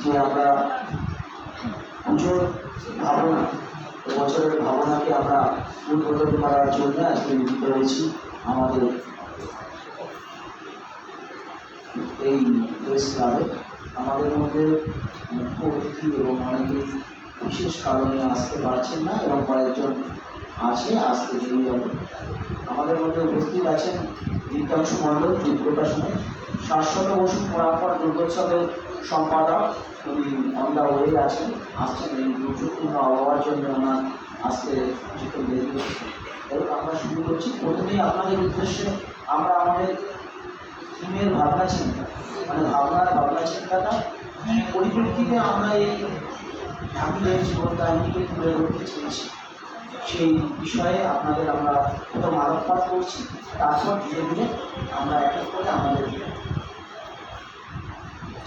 যে আমরা পুজোর ভাবনা, বছরের ভাবনাকে আমরা উদ্বোধন করার জন্য আজকে মিলিত হয়েছি আমাদের এই প্রেস ক্লাবে। আমাদের মধ্যে মুখ্য অতিথি এবং অনেকেই বিশেষ কারণে আসতে পারছেন না এবং কয়েকজন আছে আসতে দেরি হবে। আমাদের মধ্যে উপস্থিত আছেন দীপ্তাংশু মণ্ডল, যুগ প্রকাশনের শাশ্বত বসু পরাম্পর দুর্গোৎসবের সম্পাদক। উনি অন দ্য ওয়ে আছেন, আসছেন এই দুর্যোগপূর্ণ আবহাওয়ার জন্য ওনার আসতে কিছুক্ষণ দেরি হচ্ছে। এবং আমরা শুরু করছি। প্রথমেই আপনাদের উদ্দেশ্যে আমরা আমাদের থিমের ভাবনা চিন্তা, মানে ভাবনা চিন্তাটা কি পরিপ্রেক্ষিতে আমরা এই ঠাকুরের জীবন কাহিনীকে তুলে ধরতে চেয়েছি সেই বিষয়ে আপনাদের আমরা প্রথম আলোকপাত করছি। তারপর ধীরে ধীরে আমরা এক এক করে আমাদের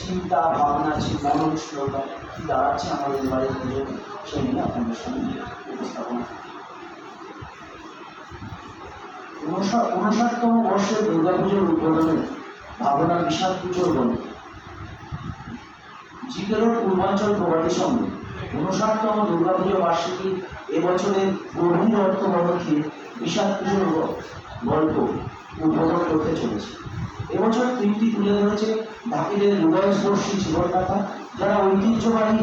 চিন্তা ভাবনা মনন শ্লোকা কি দাঁড়াচ্ছে আমাদের বাড়ির পুজো সেই নিয়ে আপনাদের সামনে উপস্থাপনা। 59তম বর্ষের দুর্গাপুজোর উদ্বোধনে ভাবনা বিশাল পুজোর বলে জিকেরোর পূর্বাঞ্চল প্রভাতী সঙ্গে 59তম দুর্গাপুজোর বার্ষিকী এবছরের গভীর অর্থবহকে বিশাল পুজোর গল্প উদ্বোধন করতে চলেছে। এবছর থিমটি তুলে ধরেছে ঢাকিদের হৃদয়স্পর্শী জীবনগাথা, যারা ঐতিহ্যবাহী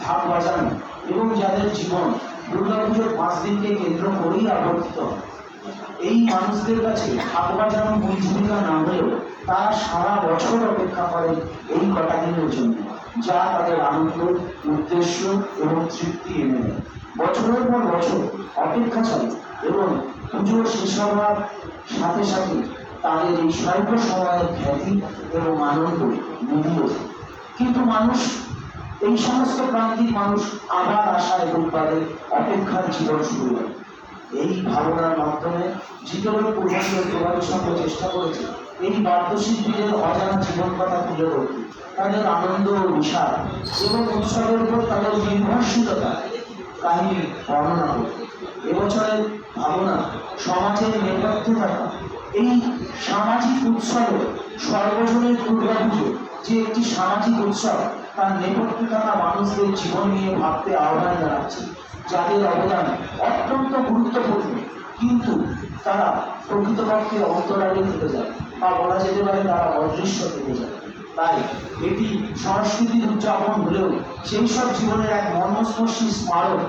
ঢাক বাজানো এবং যাদের জীবন দুর্গাপুজোর 5 দিনকে কেন্দ্র করেই আবর্তিত হয়। এই মানুষদের কাছে ঢাক বাজানো মূল জীবিকা না হলেও তারা সারা বছর অপেক্ষা করে এই কটা দিনের জন্য, যা তাদের আনন্দ, উদ্দেশ্য এবং তৃপ্তি এনে দেয়। বছরের পর বছর অপেক্ষা চলে এবং পুজোর শেষ হওয়ার সাথে সাথে তাদের এই স্বল্প সময়ের খ্যাতি এবং আনন্দ মিলিয়ে ওঠে। কিন্তু মানুষ, এই সমস্ত প্রান্তিক মানুষ আবার আশায় এবং তাদের অপেক্ষার জীবন শুরু হয়। এই ভাবনার মাধ্যমে জিকেরোর পূর্বাঞ্চল প্রভাবের সঙ্গে চেষ্টা করেছে এই বাদ্যশিল্পীদের অজানা জীবন কথা তুলে ধরতে, তাদের আনন্দ ও বিষাদ এবং উৎসবের উপর তাদের নির্ভরশীলতা কাহিনী বর্ণনা করতে। এবছরের ভাবনা সমাজের নেপথ্যে থাকা এই সামাজিক উৎসবে সর্বজনীন দুর্গাপুজো যে একটি সামাজিক উৎসব, তার নেপথ্যে থাকা মানুষদের জীবন নিয়ে ভাবতে আহ্বান জানাচ্ছে, যাদের অবদান অত্যন্ত গুরুত্বপূর্ণ কিন্তু তারা প্রকৃতপক্ষে অন্তরালে থেকে যায় বা বলা যেতে পারে তারা অদৃশ্য থেকে যায়। তাই এটি সংস্কৃতির উদযাপন হলেও সেই সব জীবনের এক মর্মস্পর্শী স্মারক,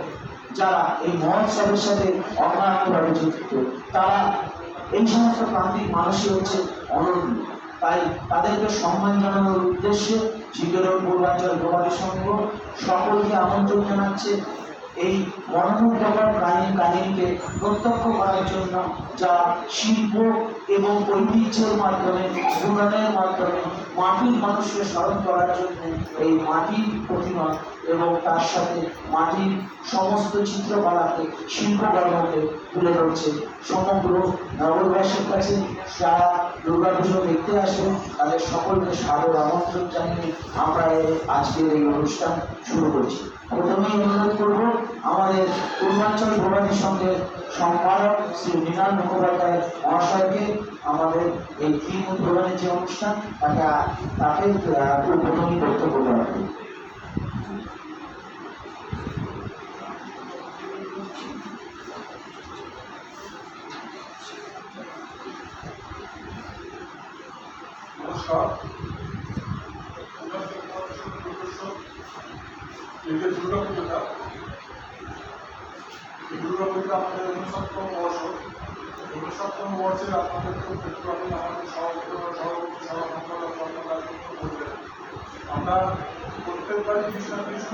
যারা এই মহোৎসবের সাথে অজ্ঞাতভাবে যুক্ত, তারা এই সমস্ত প্রান্তিক মানুষই হচ্ছে অনন্য। তাই তাদেরকে সম্মান জানানোর উদ্দেশ্যে জিকেরোর পূর্বাঞ্চল প্রভাতী সংঘ সকলকে আমন্ত্রণ জানাচ্ছে এই মনোমুগ্ধকর কাহিনীকে প্রত্যক্ষ করার জন্য, যা শিল্প এবং ঐতিহ্যের মাধ্যমে, গুণনের মাধ্যমে মাটির মানুষকে স্মরণ করার জন্য এই মাটির প্রতিমা এবং তার সাথে মাটির সমস্ত চিত্রকলাকে, শিল্পকর্মকে তুলে ধরছে। সমগ্র নগরবাসীর কাছে যারা দুর্গাপুজো দেখতে আসে তাদের সকলকে সাদর আমন্ত্রণ জানিয়ে আমরা আজকের এই অনুষ্ঠান শুরু করছি। প্রথমেই অনুরোধ করব আমাদের পূর্বাঞ্চল প্রভাতী সংঘের সম্পাদক শ্রী মৃণাল মুখোপাধ্যায় মহাশয়কে আমাদের এই থিম উদ্বোধনের যে অনুষ্ঠান তাকে প্রথমেই বক্তব্য দেওয়া হবে। নমস্কার। এই যে দুর্গাপুজোটা আমাদের 59তম বর্ষ। 59তম বর্ষে আপনাদের ক্ষেত্রে আমি আমাদের সভাপতি করবেন। আমরা প্রত্যেকবারই কিছু না কিছু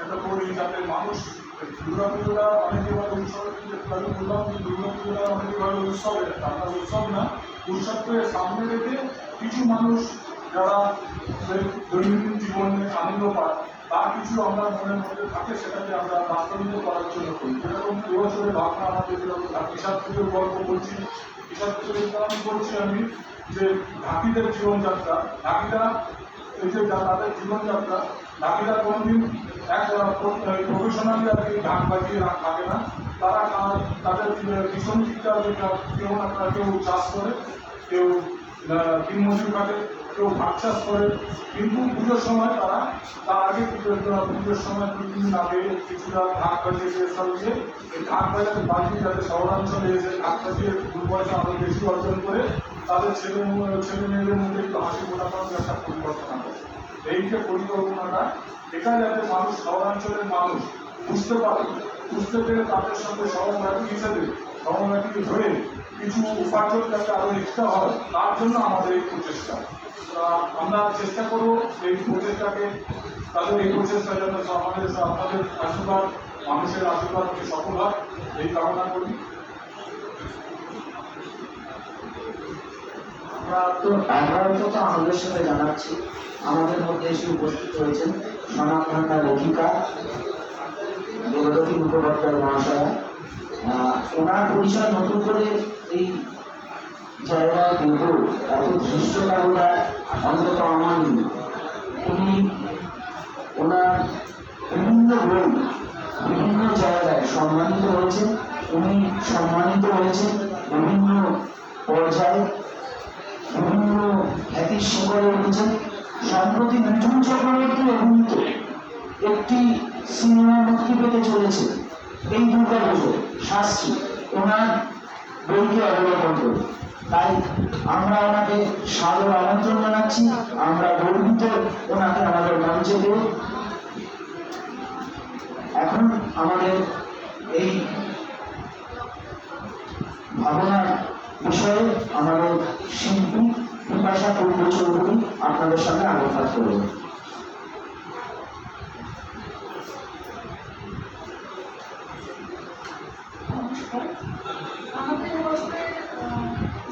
একটা করি যাতে মানুষ দুর্গাপুজোটা অনেকে উৎসবের আমি বললাম যে দুর্গাপুজোটা অনেকে ভাবে উৎসবের, আমরা উৎসব না, উৎসবকে সামনে রেখে কিছু মানুষ যারা দৈনন্দিন জীবনে আনন্দ পায় তার কিছু আমরা মনের মধ্যে থাকে, সেটাকে আমরা বাস্তবায়িত করার জন্য করি। যেরকম এবছরের ভাবনা আমাদের যেরকম বিশাল পুজোর গল্প করছি, বিশাল পুজোর কারণ করছি আমি যে ঢাকিদের জীবনযাত্রা, ঢাকিরা এই যে তাদের জীবনযাত্রা, ঢাকিরা কোনোদিন এক প্রফেশনালি আর কি ঢাক বাজিয়ে থাকে না। তারা তাদের ভীষণ দিকটা কেউ চাষ করে, কেউ দিনমজুর কাটে, কেউ ভাত চাষ করে, কিন্তু পুজোর সময় তারা তার আগে পুজোর সময় 2-3 দিন আগে কিছুটা ঢাক বাজিয়ে সব দিয়ে এই ঢাক বাজিয়ে যাতে শহরাঞ্চলে এসে ঢাক বাজিয়ে 2 পয়সা আরো বেশি অর্জন করে তাদের ছেলে মেয়েদের মধ্যে একটু হাসি ফোটানোর একটা পরিকল্পনা করে। এই যে পরিকল্পনাটা, এটা যাতে মানুষ, শহরাঞ্চলের মানুষ বুঝতে পারে, বুঝতে পেরে তাদের সঙ্গে সহমর্মী হিসেবে সহমর্মী ধরে কিছু উপার্জন যাতে আরো এক্সট্রা হয়, তার জন্য আমাদের এই প্রচেষ্টা। আমরা চেষ্টা করবো এই প্রচেষ্টাকে, তাদের এই প্রচেষ্টা যেন আমাদের আপনাদের আশীর্বাদ, মানুষের আশীর্বাদ সফল হয়, এই কামনা করি। আমরা তো আমাদের সাথে জানাচ্ছি আমাদের মধ্যে এসে উপস্থিত হয়েছেন স্বনামধন্য লেখিকা দেবদত্তী মুখোপাধ্যায় মহাশয়া। ওনার পরিচয় নতুন করে এই জায়গায় দেব এত ধৃষ্টতা ওরা অন্তত আমার নেই। উনি ওনার বিভিন্ন বই বিভিন্ন জায়গায় সম্মানিত হয়েছেন, উনি সম্মানিত হয়েছেন বিভিন্ন পর্যায়ে, বিভিন্ন খ্যাতির শিখরে উঠেছেন। সম্প্রতি মিঠুন চক্রবর্তী অভিনীত একটি সিনেমা মুক্তি পেতে চলেছে এই দুর্গাপুজো, শাস্ত্রী, ওনার বইকে অবলোকন করি। তাই আমরা ওনাকে সাদর আমন্ত্রণ জানাচ্ছি, আমরা গর্বিত ওনাকে আমাদের মঞ্চে পেয়ে। এখন আমাদের এই ভাবনার বিষয়ে আমাদের শিল্পী বিপাশা পূর্ব চৌধুরী আপনাদের সঙ্গে আলোচনা করবেন। আমাদের বছরের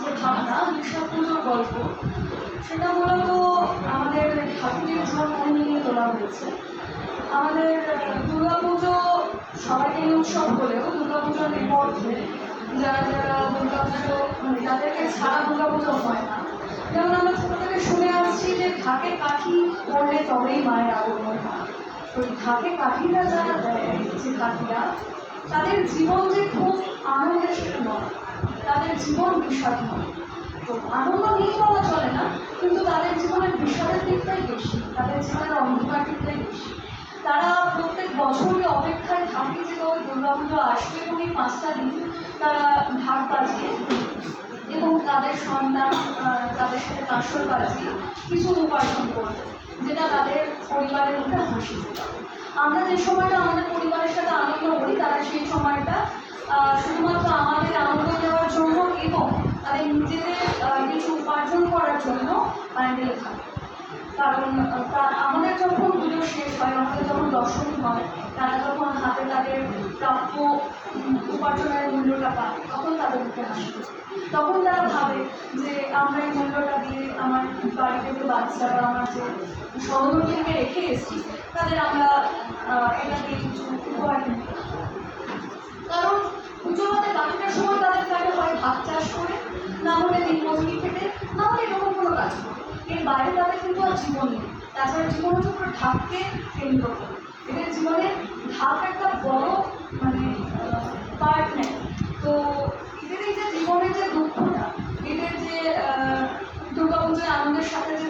যে ভাবনা দুর্গাপুজোর গল্প, সেটা মূলত আমাদের ঠাকুরের জন্ম নিয়ে তোলা হয়েছে। আমাদের দুর্গাপুজো সবাইকে উৎসব হলেও দুর্গাপুজোর নেপথ্যে যারা যারা দুর্গাপুজো মানে যাদেরকে ছাড়া দুর্গাপুজো হয় না, যেমন আমরা ছোটো থেকে শুনে আসছি যে ঢাকে কাঠি পড়লে তবেই মায়ের আগমন হয়। তো ঢাকে কাঠিরা যারা দেয়, যে কাঠিরা, তাদের জীবন যে খুব আনন্দের সেটা নয়, তাদের জীবন বিষাদ নয়। তো আনন্দ নেই বলা চলে না, কিন্তু তাদের জীবনের বিষাদের দিকটাই বেশি, তাদের জীবনের অন্ধকার দিকটাই বেশি। তারা প্রত্যেক বছরই অপেক্ষায় থাকে যে ওই দুর্গাপুজো আসবে এবং এই 5টা দিন তারা ঢাক বাজিয়ে এবং তাদের সন্তান তাদের সাথে কাঁসর বাজিয়ে কিছু উপার্জন করবে, যেটা তাদের পরিবারের মধ্যে হাসি ফোটাবে। আমরা যে সময়টা আমাদের পরিবারের সাথে আনন্দ করি, তারা সেই সময়টা শুধুমাত্র আমাদের আনন্দ দেওয়ার জন্য এবং তাদের নিজেদের কিছু উপার্জন করার জন্য প্যান্ডেলে থাকে। কারণ আমাদের যখন পুজো শেষ হয়, আমাদের যখন দর্শনী হয়, তারা যখন হাতে তাদের প্রাপ্য উপার্জনের মূল্যটা পায়, তখন তাদের মুখে হাসি। তখন তারা ভাবে যে আমরা এই মূল্যটা দিয়ে আমার বাড়িতে যে বাচ্চা বা আমার যে সহযোগীকে রেখে এসেছি, তাদের আমরা এটা দিয়ে কিছু উপহার দিতে। কারণ পুজো হতে বাকিটার সময় তাদের কাছে হয় ভাত চাষ করে, না হলে দিনমজুরি খেটে, না হলে এরকম কোনো কাজ করে। এর বাইরে তাদের কিন্তু আর জীবন নেই। তাছাড়া জীবন হচ্ছে পুরো ঢাককে কেন্দ্র করে। এদের জীবনে ঢাক একটা বড় মানে পার্ট নেয়। তো এদের এই যে জীবনের যে দুঃখটা, এদের যে দুর্গাপুজোর আনন্দের সাথে যে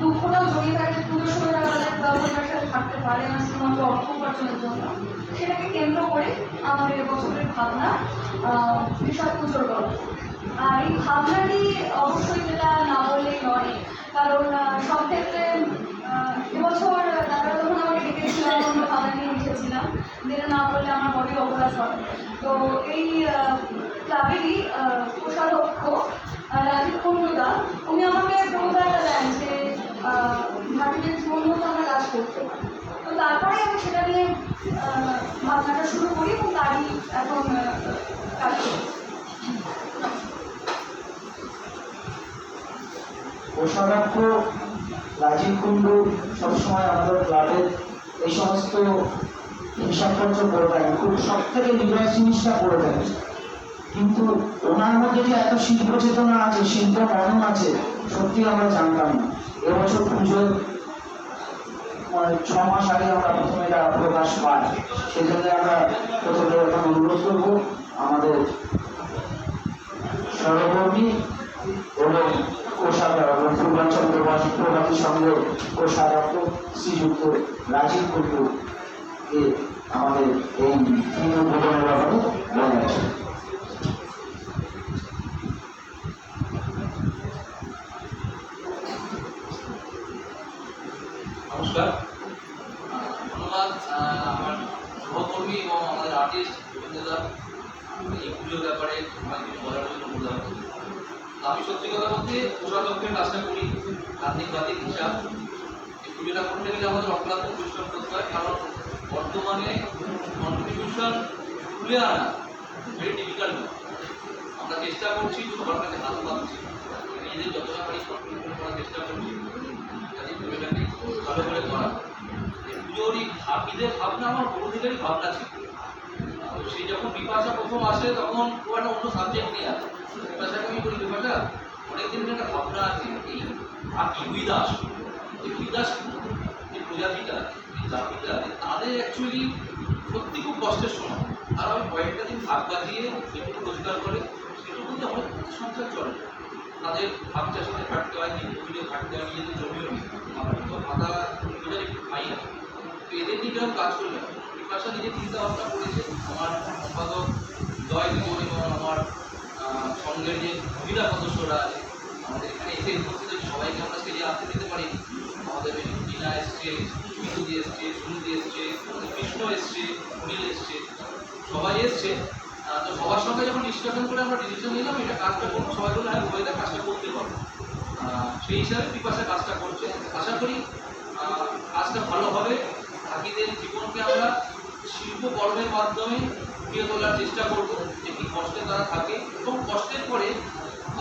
দুঃখটাও জড়িয়ে থাকে, পুজোর সময় তারা তাদের পরিবারের সাথে থাকতে পারে না শুধুমাত্র অর্থ উপার্জনের জন্য, সেটাকে কেন্দ্র করে আমাদের এবছরের ভাবনা বিশাল পুজোর গল্প। আর এই ভাবনাটি অবশ্যই যেটা না বললেই নয়, কারণ সব ক্ষেত্রে এবছর দাদা যখন আমাকে ডেকেছিলাম, আমরা ভাবনা নিয়ে লিখেছিলাম, যেটা না বললে আমার বড়ই অপরাধ হয়। তো এই ক্লাবেরই কোষাধ্যক্ষ রাজীব কুণ্ডুদা, উনি আমাকে প্রবণতা দেন যে ভাটিদের জীবন মতো আমরা কাজ করতে পারি। তো তারপরে আমি সেটা নিয়ে ভাবনাটা শুরু করি এবং তারই এখন কাজ করি। কোষাধ্যক্ষ রাজীব কুণ্ডু সবসময় আমাদের ক্লাবের এই সমস্ত হিসাবপত্র করে থাকেন, খুব সব থেকে নিরাশ জিনিসটা করে থাকেন। কিন্তু ওনার মধ্যে যে এত শিল্প চেতনা আছে, শিল্প মনন আছে, সত্যি আমরা জানতাম না। এবছর পুজোর 6 মাস আগে আমরা প্রথমে এটা প্রকাশ পাই। সেজন্য আমরা প্রথমে এখন অনুরোধ করবো আমাদের সহকর্মী এবং কোষাধ্যক্ষ এবং পূর্বাঞ্চল প্রভাতী সংঘের কোষাধ্যক্ষ শ্রীযুক্ত রাজীব কুন্ডু আমাদের এই তিন উদ্বোধনের ব্যাপারে বলে আছে। নমস্কার, ধন্যবাদ আমার সহকর্মী এবং আমাদের আর্টিস্ট গোবিন্দদা এই পুজোর ব্যাপারে আমাকে কিছু বলার জন্য বললাম। আমি সত্যি কথা বলতে কোষাধ্যক্ষের কাজটা করি আর্থিক হিসাব। এই পুজোটা করতে গেলে আমাদের অক্লান্ত পরিশ্রম করতে হয়, কারণ বর্তমানে কন্ট্রিবিউশন তুলে আনা ভেরি ডিফিকাল্ট। আমরা চেষ্টা করছি সবার কাছে হাত পাচ্ছি, নিজেদের যতটা পারি কন্ট্রিবিউশন করার চেষ্টা করছি যাতে পুজোটাকে ভালো করে করা। এই পুজোর এই ঈদের ভাবনা আমার বড়দিনেরই ভাবনা ছিল। সেই যখন বিপাশা প্রথম আসে তখন ও একটা অন্য সাবজেক্ট নিয়ে আসে। বিপাশাকে আমি বলি, বিপাশা অনেকদিন একটা ভাবনা আছে এই আঁকি উইদাস, এই উইদাস এই প্রজাতিটা এই জাতিটা তাদের অ্যাকচুয়ালি সত্যি খুব কষ্টের সময়। আর আমি কয়েকটা দিন ভাগ বাজিয়ে যেটুকু রোজগার করে সেটুকু দিয়ে অনেক সংসার চলে। তাদের ভাগ চাষিতে খাটতে হয়, পুজো খাটতে হয়, নিজেদের জমিও নেই, আমার তো মাথা রোজগার একটু খাই আছে। তো এদের নিয়ে কেউ কাজ করবে না। বিপাশা নিজে চিন্তা ভাবনা করেছে, আমার সম্পাদক জয় দেবন এবং আমার সঙ্গের যে মহিলা সদস্যরা আছে আমাদের এখানে এসে উপস্থিত সবাইকে আমরা স্টেজে আসতে দিতে পারি। আমাদের টিনা এসছে, বিন্দুদি এসছে, সুনীতি এসছে, কৃষ্ণ এসছে, অনিল এসছে, সবাই এসছে। তো সবার সঙ্গে যখন ডিসকাশন করে আমরা ডিসিশন নিলাম এটা কাজটা করবো, সবাই বলে হ্যাঁ হয়ে কাজটা করতে পারবো। সেই হিসাবে বিপাশা কাজটা করছে। আশা করি কাজটা ভালো হবে। বাকিদের জীবনকে আমরা শিল্পকর্মের মাধ্যমে ফুটিয়ে তোলার চেষ্টা করবো, যে কি কষ্টে তারা থাকে এবং কষ্টের পরে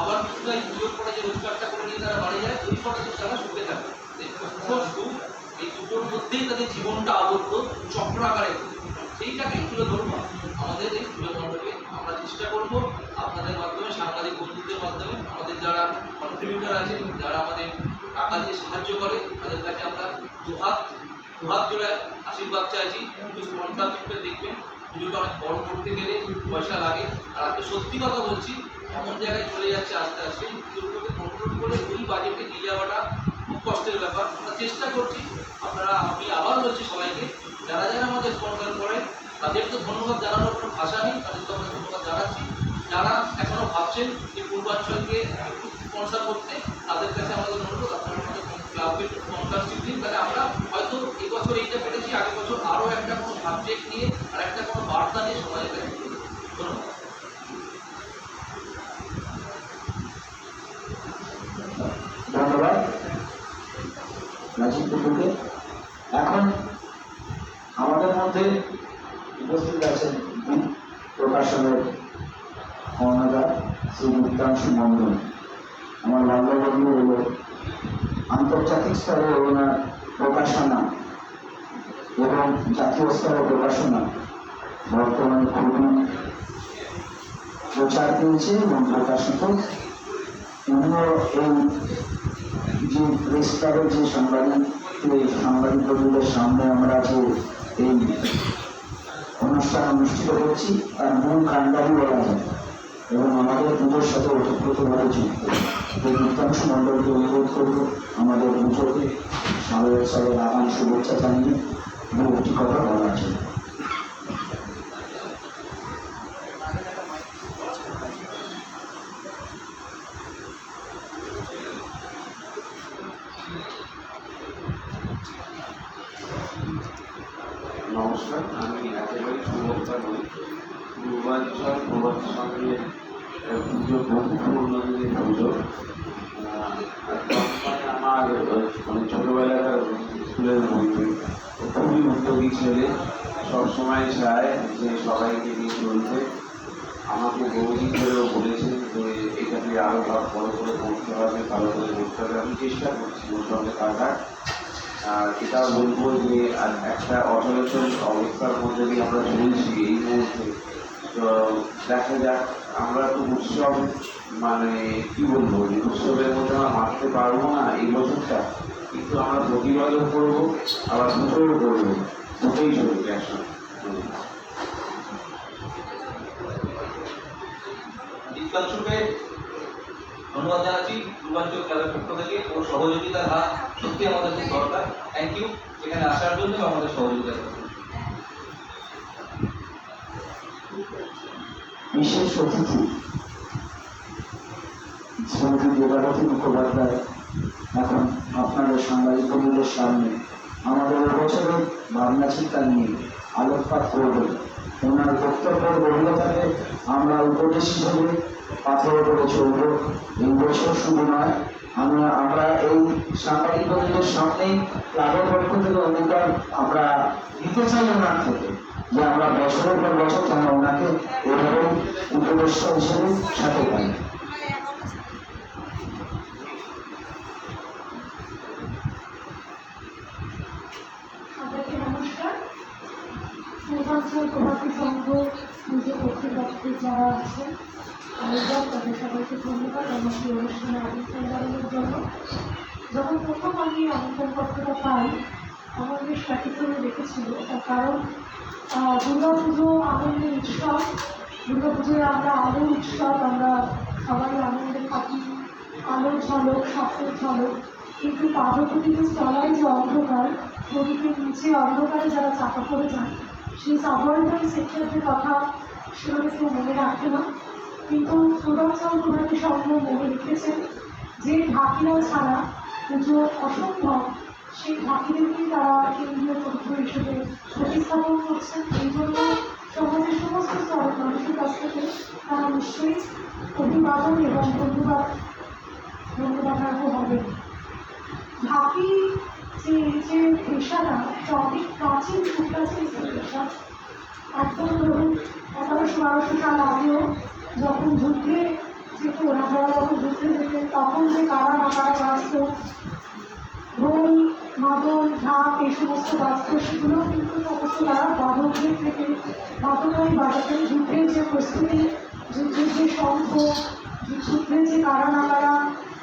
আবার কিছুটা এই পুজোর পরে যে রোজগারটা করে নিয়ে তারা বাড়ি যায়, ওই পরে তারা সুখে থাকে। এই দুটোর মধ্যেই তাদের জীবনটা আবদ্ধ চক্র আকারে, সেইটাকে তুলে ধরবো আমাদের এই পুজো মণ্ডপে। আমরা চেষ্টা করবো আপনাদের মাধ্যমে, সাংবাদিক বন্ধুদের মাধ্যমে, আমাদের যারা কন্ট্রিবিউটার আছে, যারা আমাদের টাকা দিয়ে সাহায্য করে, তাদের কাছে আমরা দুহাত জোড়ে আশীর্বাদ চাইছি। কিন্তু স্পন্সরশিপে দেখবেন পুজোটা অনেক বড় করতে গেলে পয়সা লাগে। আর আপনি সত্যি কথা বলছি, এমন জায়গায় চলে যাচ্ছে আস্তে আস্তে পুজোগুলোকে কন্ট্রোল করে ওই বাজেটে নিয়ে যাওয়াটা খুব কষ্টের ব্যাপার। আমরা চেষ্টা করছি। আপনারা, আমি আবার বলছি সবাইকে, যারা যারা আমাদের স্পন্সর করে তাদের তো ধন্যবাদ জানানোর কোনো ভাষা নেই, তাদের তো আমরা ধন্যবাদ জানাচ্ছি। যারা এখনও ভাবছেন যে পূর্বাঞ্চলকে স্পন্সর করতে, তাদের কাছে আমাদের অনুরোধ, আপনারা আমাদের ক্লাবের স্পন্সরশিপ দিন। তাহলে আমরা হয়তো এবছর এইটা পেরেছি, আগের বছর আরও একটা কোনো সাবজেক্ট নিয়ে আর একটা কোনো বার্তা নিয়ে সমাজের কাছে ধন্যবাদ। ধন্যবাদ রাজীব কুন্ডুকে। এখন আমাদের মধ্যে উপস্থিত আছেন প্রকাশনের কর্ণধার শ্রী রূপকাংশু মণ্ডল। আমার বাংলাবন্ধু হল আন্তর্জাতিক স্তরে ওনার প্রকাশনা এবং জাতীয় স্তরে প্রকাশনা বর্তমানে খুবই প্রচার পেয়েছে এবং প্রকাশিত। উনিও এই যে প্রেস ক্লাবের যে সাংবাদিকদের সামনে আমরা যে এই অনুষ্ঠান অনুষ্ঠিত করছি তার মূল কাণ্ডারি বলা যায় এবং আমাদের পুজোর সাথে ওতপ্রোতভাবে যুক্ত। এই রূপকাংশু মণ্ডলকে অনুরোধ করব আমাদের পুজোকে সাবেক আগাম শুভেচ্ছা জানিয়ে একটি কথা বলার জন্য। নমস্কার, আমি একেবারে শুভক্তা নই। পূর্বাঞ্চল প্রভাতী সংঘের পুজো বহু পুরনো দিনের পুজো। আমার মানে ছোটবেলাকার স্কুলের বন্ধু, খুবই উদ্যোগী ছেলে, সবসময় চায় যে সবাইকে নিয়ে চলতে। আমাকে বহুদিন ধরেও বলেছেন যে এটাকে আরও বড় করে করতে হবে, ভালো করে করতে হবে। আমি চেষ্টা করছি ওর সঙ্গে থাকার। আর এটাও বলবো যে একটা অচলাচল অবস্থার মধ্যে দিয়ে আমরা চলছি এই মুহূর্তে। তো দেখা যাক, আমরা তো উৎসব মানে কি বলবো, যে উৎসবের মধ্যে আমরা মারতে পারবো না এই বছরটা, কিন্তু আমরা প্রতিবাদও করবো, আবার পুজোও করবো, দুটোই চলবে একসঙ্গে। দীপাংশুকে ধন্যবাদ জানাচ্ছি পূর্বাঞ্চল ক্লাবের পক্ষ থেকে ও সহযোগিতার হাত সত্যি আমাদের খুব দরকার। থ্যাংক ইউ এখানে আসার জন্য এবং আমাদের সহযোগিতা করার জন্য। বিশেষ অতিথি শ্রীমতী দেবারতী মুখোপাধ্যায় এখন আপনাদের সাংবাদিক বন্ধুদের সামনে আমাদের এবছরের ভাবনা চিন্তা নিয়ে আলোকপাত করবেন। ওনার বক্তব্যের গভীরতাকে আমরা উপদেশ হিসেবে পাথর করে চলব। এই বছর শুধু নয়, আমরা এই সাংবাদিক বন্ধুদের সামনেই ক্লাবের পক্ষ থেকে অঙ্গীকার আমরা দিতে চাই ওনার থেকে যে আমরা বছরের পর বছর যেন ওনাকে এভাবে উপদেষ্টা হিসেবে সাথে পাই। সবাইকে নমস্কার। পূর্বাঞ্চল প্রভাতী সংঘ নিজের কর্তৃপক্ষে যারা আছেন আয়োজক তাদের সবাইকে ধন্যবাদ আমাকে এই অনুষ্ঠানে আমন্ত্রণ জানানোর জন্য। যখন প্রথম আমি আমন্ত্রণপত্রটা পাই আমার বেশ ব্যতিক্রমে দেখেছিল, তার কারণ দুর্গাপুজো আনন্দের উৎসব। দুর্গাপুজোয় আমরা আলোর উৎসব, আমরা সবাই আনন্দে থাকি, আলোর ঝলক, স্বপ্নের ঝলক। কিন্তু পাদপতিতে তলায় যে অন্ধকার, প্রদীপের নিচে অন্ধকারে যারা চাপা পড়ে যায়, সেই সাবঅর্ডিনেট সেক্টরদের কথা সেভাবে কেউ মনে রাখে না। কিন্তু পূর্বাঞ্চল প্রভাতী সংঘ মনে রেখেছেন যে ঢাকিরা ছাড়া পুজো অসম্ভব, সেই ঢাকিদেরকেই তারা কেন্দ্রীয় চরিত্র হিসেবে প্রতিস্থাপন করছেন। এই জন্য সমাজের সমস্ত স্তরের মানুষের কাছ থেকে তারা নিশ্চয়ই অভিবাদন এবং ধন্যবাদ হবে। ঢাকি যে পেশাটা অনেক প্রাচীন সুপ্রাচীন পেশা। একদম ধরুন 1100-1200 সাল আগেও যখন যুদ্ধে যেত, রাজারা যখন যুদ্ধে যেতেন তখন যে কারা না কারা বাঁচত, ঢোল, মাদল, ঢাক এই সমস্ত বাঁচত, সেগুলো কিন্তু সমস্ত তারা বাদকদের থেকে বাদকারী বাজাতেন। যুদ্ধের যে প্রস্তুতি, যুদ্ধের যে শঙ্খ, যুদ্ধের যে কারা না কারা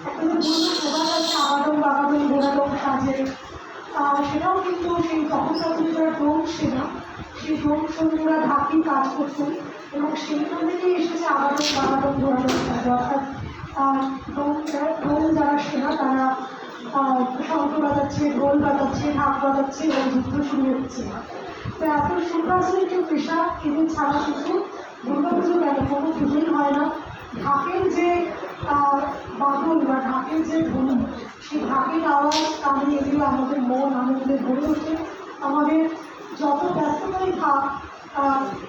একটা যে বলুন প্রভাব আছে আবাদন বাগাদন গোড়াদন সাজে, সেটাও কিন্তু সেই তখনকার দিনে যারা ডোম সেনা, সেই ডোম সৈন্যরা ঢাকি কাজ করতেন এবং সেইখান থেকেই এসেছে আবাদন বাগাদন গোড়াদন সাজে। অর্থাৎ ডোম যারা সেনা তারা শঙ্খ বাজাচ্ছে, ঢোল বাজাচ্ছে, ঢাক বাজাচ্ছে এবং যুদ্ধ শুরু হচ্ছে। তো এত সুপ্রাচীন কেউ পেশা এদের ছাড়া কিন্তু দুর্গাপুজো কেন কোনো পুজোই হয় না। ঢাকের যে বাদল বা ঢাকের যে ধ্বনি, সেই ঢাকের আওয়াজ কানে এগুলো আমাদের মন আনন্দে ভরে ওঠে। আমাদের যত ব্যস্ততাই থাক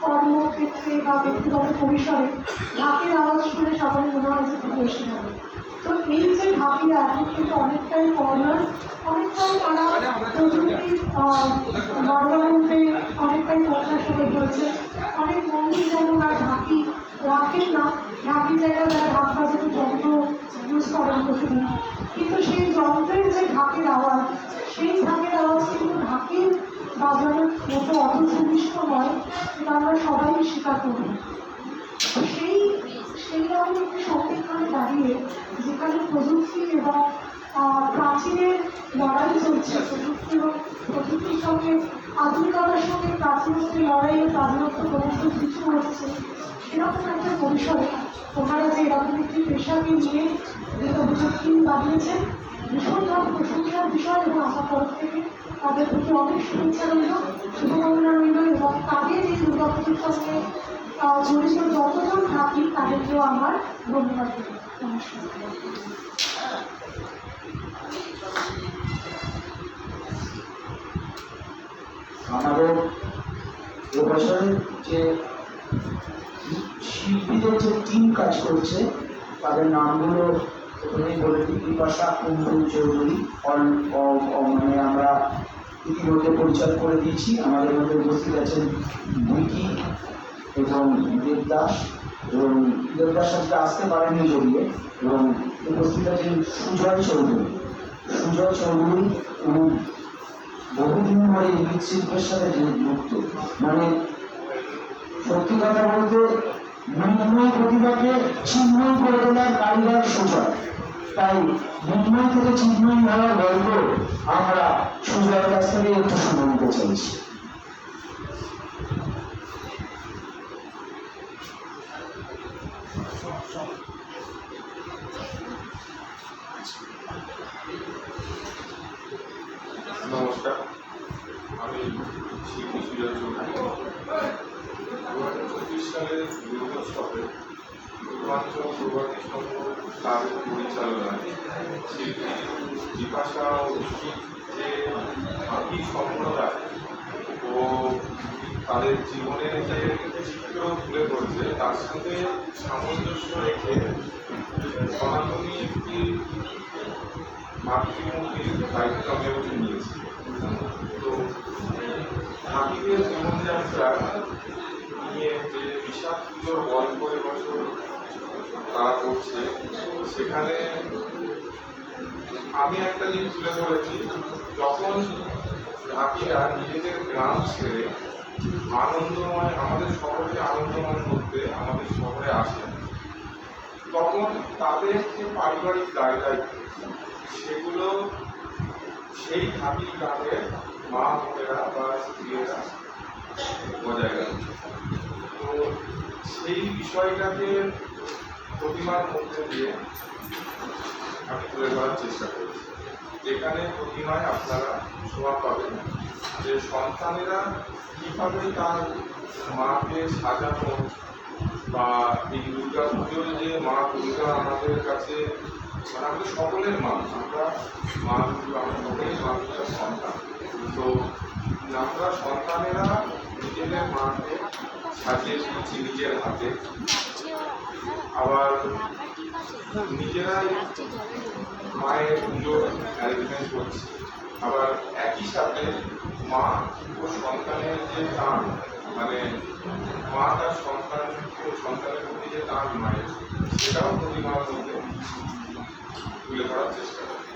কর্মক্ষেত্রে বা ব্যক্তিগত পরিসরে, ঢাকের আওয়াজ শুনে সবাই মনে হয় যে খুব এসে যাবে। তো এই যে ঢাকিরা এখন কিন্তু অনেকটাই কর্নার, অনেকটাই তারা প্রযুক্তির বাড়ানোতে অনেকটাই প্রত্যাশা হয়েছে। অনেক মন্দির যেমন আর ঢাকি রাখেন না, ঢাকি জায়গায় যারা ঢাক বাজাতে যন্ত্র ইউজ করেন প্রতিদিন, কিন্তু সেই যন্ত্রের যে ঢাকের আওয়াজ, সেই ঢাকের আওয়াজ কিন্তু ঢাকের বাজানোর মতো অত সুনিষ্ট নয়, সেটা আমরা সবাই স্বীকার করি। সেই রকম একটি সংবিধানে দাঁড়িয়ে যেখানে প্রযুক্তি এবং প্রাচীনের লড়াই চলছে, প্রযুক্তি এবং প্রযুক্তির সঙ্গে আধুনিকতার সঙ্গে প্রাচীনত্বের লড়াই ও প্রাচীনত্ব সমস্ত কিছু হচ্ছে, সেরকম একটা পরিসরে ওনারা যে এরকম একটি পেশাকে নিয়ে যেটা প্রযুক্তি বানিয়েছেন, ভীষণভাবে প্রশংসার বিষয় এবং আমার তরফ থেকে তাদের প্রতি অনেক শুভেচ্ছা রইল, শুভকামনা রইল এবং তাদের এই দুর্গাপুজোর সঙ্গে জড়িত যতজন থাকি তাদেরকেও আমার ধন্যবাদ দেব। নমস্কার। আমাদের এবছরের যে শিল্পীদের যে টিম কাজ করছে তাদের নামগুলো প্রথমেই বলে দিই। বিপাশা কুণ্ডু চৌধুরী, মানে আমরা ইতিমধ্যে পরিচয় করে দিয়েছি। আমাদের মধ্যে উপস্থিত আছেন ভিকি এবং দেবদাস, এবং দেবদাস আজকে আসতে পারেননি জড়িয়ে, এবং উপস্থিত আছেন সুজয় চৌধুরী। সুজয় চৌধুরী উনি বহুদিন ধরে এই শিল্পের সাথে যুক্ত, মানে সত্যি কথা বলতে মৃন্ময় প্রতিভাকে চিন্ময় করে তোলার কারিগর সুজয়। তাই মৃন্ময় থেকে চিন্ময় হওয়ার গল্প আমরা সুজয়ের কাছ থেকে একটু শুনে নিতে চাইছি। আমি শিল্পী সুজয় চৌধুরী। 2024 সালের দুর্গোৎসবে পূর্বাঞ্চল প্রগতি সংঘ তার পরিচালনায় শিল্পী বিপাশা অভিষেক যে বাকি সম্প্রদায় ও তাদের জীবনের যে চিত্র তুলে ধরছে তার সাথে সামঞ্জস্য রেখে সনাতনী একটি মাতৃমূর্তির দায়িত্ব আমি ওকে নিয়েছি। তো ঢাকিদের জীবনযাত্রা নিয়ে যে বিষাদ পুজোর গল্প এবছর তারা করছে, সেখানে আমি একটা দিক তুলে ধরেছি, যখন ঢাকিরা নিজেদের গ্রাম ছেড়ে আনন্দময় আমাদের শহরকে আনন্দময় করতে আমাদের শহরে আসেন, তখন তাদের যে পারিবারিক দায়-দায়িত্ব সেগুলো সেই ঢাকি গ্রামের মা বোনেরা বা স্ত্রীরা বজায় রাখছে। তো সেই বিষয়টাকে প্রতিমার মধ্যে দিয়ে আমি তুলে ধরার চেষ্টা করেছি, যেখানে প্রতিমায় আপনারা শোভা পাবেন যে সন্তানেরা কীভাবে তার মাকে সাজানো, বা এই দুর্গা পুজোর যে মা দুর্গা আমাদের কাছে, মানে আমাদের সকলের মা, আমরা মা দুর্গা, আমরা সকলেই মা দুর্গার সন্তান। তো আমরা সন্তানেরা নিজেদের মাকে সাজিয়ে তুলছি নিজের হাতে, আবার নিজেরাই মায়ের পুজোর অ্যারেঞ্জমেন্ট করছি। আবার একই সাথে মা ও সন্তানের যে টান, মানে মা তার সন্তানের প্রতি যে টান মায়ের, সেটাও প্রতিমার মধ্যে তুলে ধরার চেষ্টা করি।